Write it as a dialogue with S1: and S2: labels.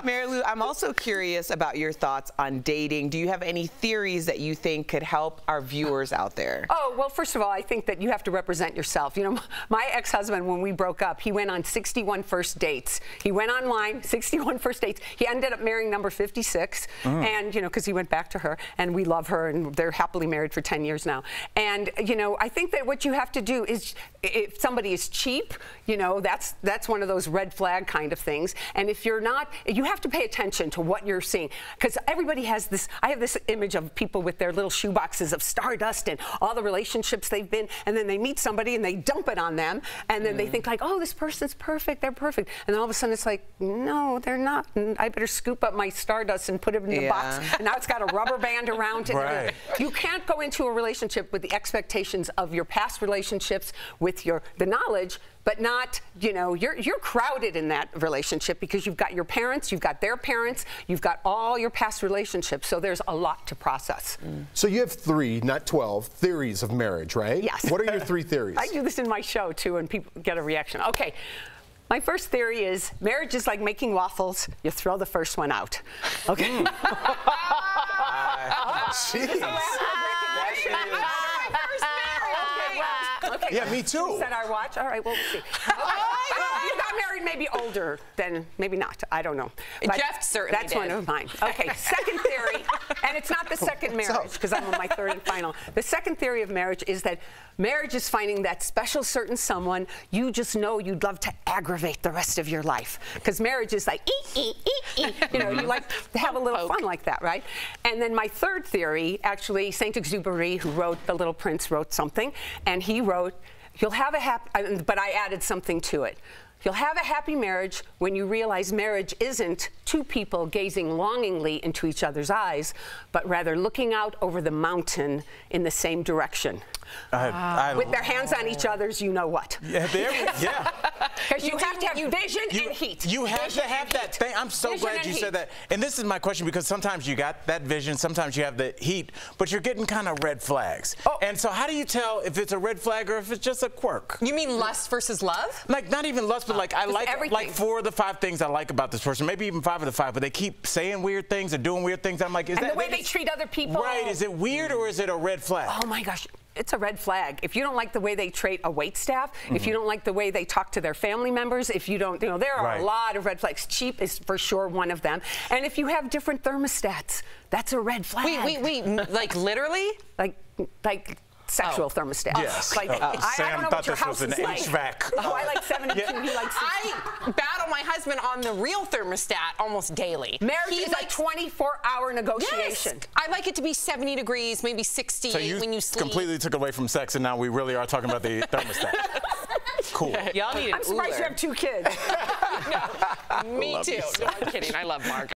S1: Marilu, I'm also curious about your thoughts on dating. Do you have any theories that you think could help our viewers out there?
S2: Oh, well, first of all, I think that you have to represent yourself. You know, my ex-husband, when we broke up, he went on 61 first dates. He went online, 61 first dates. He ended up marrying number 56, and, you know, because he went back to her, and we love her, and they're happily married for 10 years now. And, you know, I think that what you have to do is, if somebody is cheap, you know, that's one of those red flag kind of things. And if you're not, you have to pay attention to what you're seeing, because everybody has this. I have this image of people with their little shoe boxes of stardust and all the relationships they've been, and then they meet somebody and they dump it on them, and then they think like, oh, this person's perfect, they're perfect, and then all of a sudden it's like, no, they're not. And I better scoop up my stardust and put it in the box, and now it's got a rubber band around it.
S3: Right.
S2: You can't go into a relationship with the expectations of your past relationships, with the knowledge, but not, you know, you're crowded in that relationship because you've got your parents, you've got their parents, you've got all your past relationships, so there's a lot to process.
S4: So you have 3, not 12, theories of marriage, right?
S2: Yes.
S4: What are your 3 theories?
S2: I do this in my show, too, and people get a reaction. Okay. My first theory is marriage is like making waffles. You throw the first one out. Okay?
S4: Jeez.
S2: Okay.
S4: Yeah, me too.
S2: Set our watch. All right, we'll see. You got married maybe older than maybe not. I don't know. But
S5: Jeff certainly
S2: that's
S5: did.
S2: one of mine. Okay, second theory, and it's not the second marriage because I'm on my third and final. The second theory of marriage is that marriage is finding that special certain someone you just know you'd love to aggravate the rest of your life. Because marriage is like, you know, you like to have a little fun like that, right? And then my third theory, actually, Saint-Exupéry, who wrote The Little Prince, wrote something, and he wrote, you'll have a happy, but I added something to it. You'll have a happy marriage when you realize marriage isn't two people gazing longingly into each other's eyes, but rather looking out over the mountain in the same direction. With their hands on each other's, you know what.
S3: Yeah, yeah.
S2: Because you have to have vision and heat.
S3: You have to have that thing. I'm so glad you said that. And this is my question, because sometimes you got that vision, sometimes you have the heat, but you're getting kind of red flags. And so how do you tell if it's a red flag or if it's just a quirk?
S5: You mean lust versus love?
S3: Like, not even lust, but like, I like
S2: everything.
S3: like 4 of the 5 things I like about this person, maybe even 5 of the 5, but they keep saying weird things or doing weird things. I'm like, is
S2: and
S3: that
S2: the way they treat other people?
S3: Right, is it weird or is it a red flag?
S2: Oh my gosh. It's a red flag. If you don't like the way they treat a waitstaff, if you don't like the way they talk to their family members, if you don't, you know, there are a lot of red flags. Cheap is for sure one of them. And if you have different thermostats, that's a red flag.
S5: Wait, like literally?
S2: Like sexual thermostats.
S3: Yes.
S2: Like, I
S3: Sam
S2: don't know
S3: thought
S2: what your
S3: this was
S2: house
S3: an
S2: is
S3: HVAC.
S2: like. Oh, I like 72, he likes 60.
S5: I battle my husband on the real thermostat almost daily.
S2: Marriage is a 24-hour negotiation.
S5: Yes. I like it to be 70 degrees, maybe 60
S3: so you
S5: when you sleep.
S3: Completely took away from sex, and now we really are talking about the thermostat. Cool.
S1: Y'all need an
S2: I'm surprised you have 2 kids.
S5: Me too. No, I'm kidding. I love Mark.